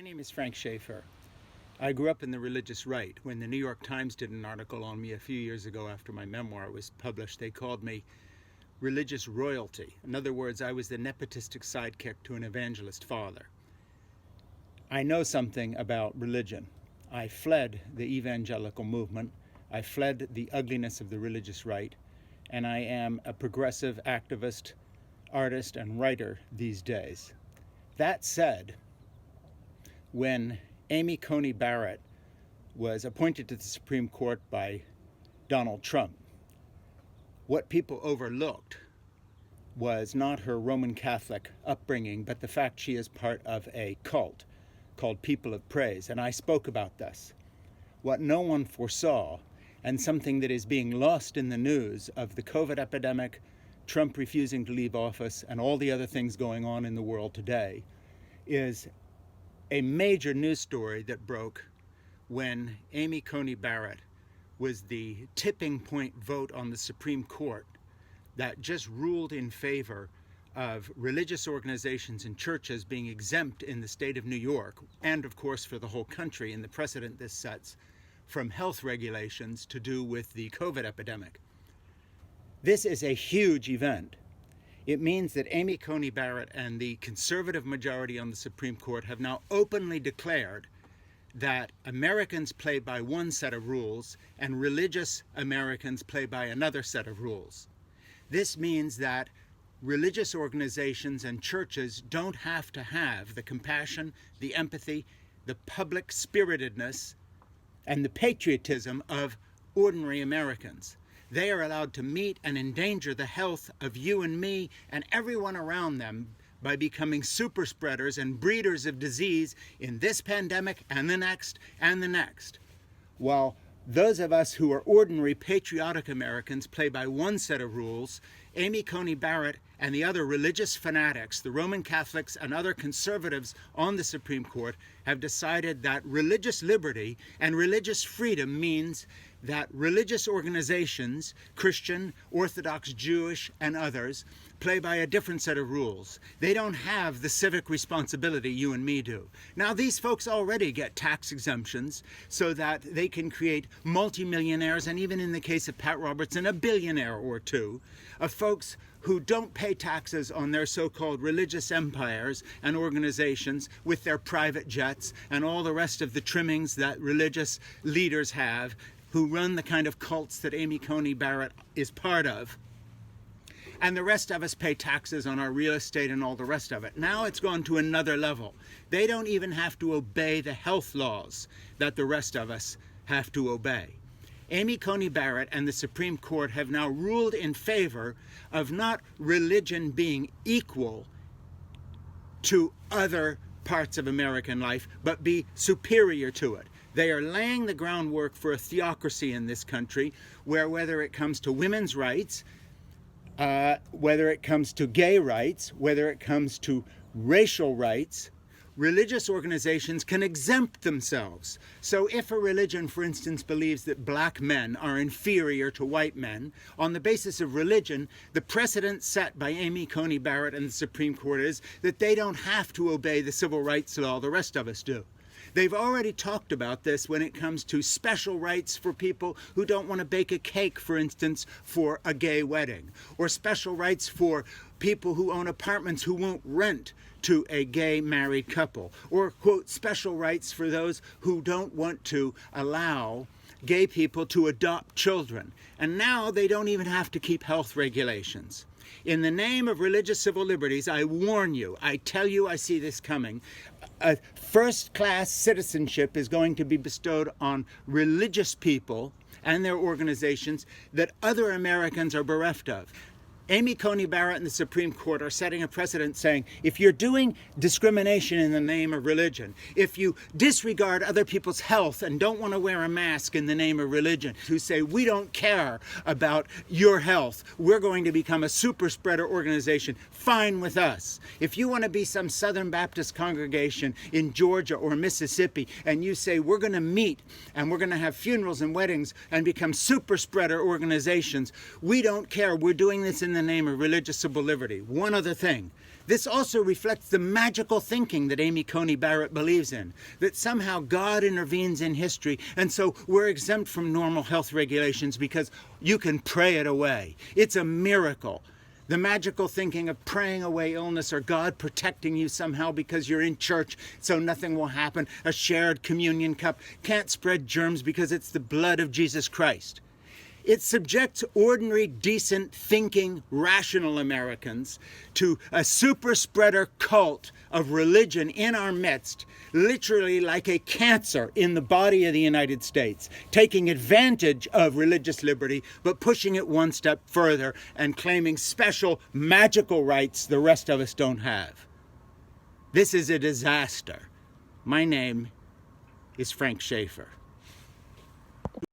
name is Frank Schaefer. I grew up in the religious right. When the New York Times did an article on me a few years ago after my memoir was published, they called me religious royalty. In other words, I was the nepotistic sidekick to an evangelist father. I know something about religion. I fled the evangelical movement. I fled the ugliness of the religious right, and I am a progressive activist, artist, and writer these days. That said, when Amy Coney Barrett was appointed to the Supreme Court by Donald Trump, what people overlooked was not her Roman Catholic upbringing, but the fact she is part of a cult called People of Praise. And I spoke about this. What no one foresaw, and something that is being lost in the news of the COVID epidemic, Trump refusing to leave office, and all the other things going on in the world today, is a major news story that broke when Amy Coney Barrett was the tipping point vote on the Supreme Court that just ruled in favor of religious organizations and churches being exempt in the state of New York, and of course for the whole country, in the precedent this sets from health regulations to do with the COVID epidemic. This is a huge event. It means that Amy Coney Barrett and the conservative majority on the Supreme Court have now openly declared that Americans play by one set of rules and religious Americans play by another set of rules. This means that religious organizations and churches don't have to have the compassion, the empathy, the public spiritedness, and the patriotism of ordinary Americans. They are allowed to meet and endanger the health of you and me and everyone around them by becoming super spreaders and breeders of disease in this pandemic and the next and the next. While those of us who are ordinary patriotic Americans play by one set of rules, Amy Coney Barrett and the other religious fanatics, the Roman Catholics and other conservatives on the Supreme Court, have decided that religious liberty and religious freedom means that religious organizations, Christian, Orthodox, Jewish, and others, play by a different set of rules. They don't have the civic responsibility you and me do. Now, these folks already get tax exemptions so that they can create multimillionaires, and even in the case of Pat Robertson, a billionaire or two, of folks who don't pay taxes on their so-called religious empires and organizations with their private jets and all the rest of the trimmings that religious leaders have, who run the kind of cults that Amy Coney Barrett is part of. And the rest of us pay taxes on our real estate and all the rest of it. Now it's gone to another level. They don't even have to obey the health laws that the rest of us have to obey. Amy Coney Barrett and the Supreme Court have now ruled in favor of not religion being equal to other parts of American life, but be superior to it. They are laying the groundwork for a theocracy in this country where, whether it comes to women's rights, whether it comes to gay rights, whether it comes to racial rights, religious organizations can exempt themselves. So if a religion, for instance, believes that black men are inferior to white men, on the basis of religion, the precedent set by Amy Coney Barrett and the Supreme Court is that they don't have to obey the civil rights law the rest of us do. They've already talked about this when it comes to special rights for people who don't want to bake a cake, for instance, for a gay wedding, or special rights for people who own apartments who won't rent to a gay married couple, or, quote, special rights for those who don't want to allow gay people to adopt children. And now they don't even have to keep health regulations. In the name of religious civil liberties, I warn you, I tell you, I see this coming. A first-class citizenship is going to be bestowed on religious people and their organizations that other Americans are bereft of. Amy Coney Barrett and the Supreme Court are setting a precedent saying, if you're doing discrimination in the name of religion, if you disregard other people's health and don't want to wear a mask in the name of religion, who say, we don't care about your health, we're going to become a super spreader organization, fine with us. If you want to be some Southern Baptist congregation in Georgia or Mississippi, and you say, we're going to meet and we're going to have funerals and weddings and become super spreader organizations, we don't care. We're doing this in the name of religious civil liberty. One other thing. This also reflects the magical thinking that Amy Coney Barrett believes in, that somehow God intervenes in history, and so we're exempt from normal health regulations because you can pray it away. It's a miracle. The magical thinking of praying away illness or God protecting you somehow because you're in church so nothing will happen. A shared communion cup can't spread germs because it's the blood of Jesus Christ. It subjects ordinary, decent, thinking, rational Americans to a super spreader cult of religion in our midst, literally like a cancer in the body of the United States, taking advantage of religious liberty, but pushing it one step further and claiming special magical rights the rest of us don't have. This is a disaster. My name is Frank Schaefer.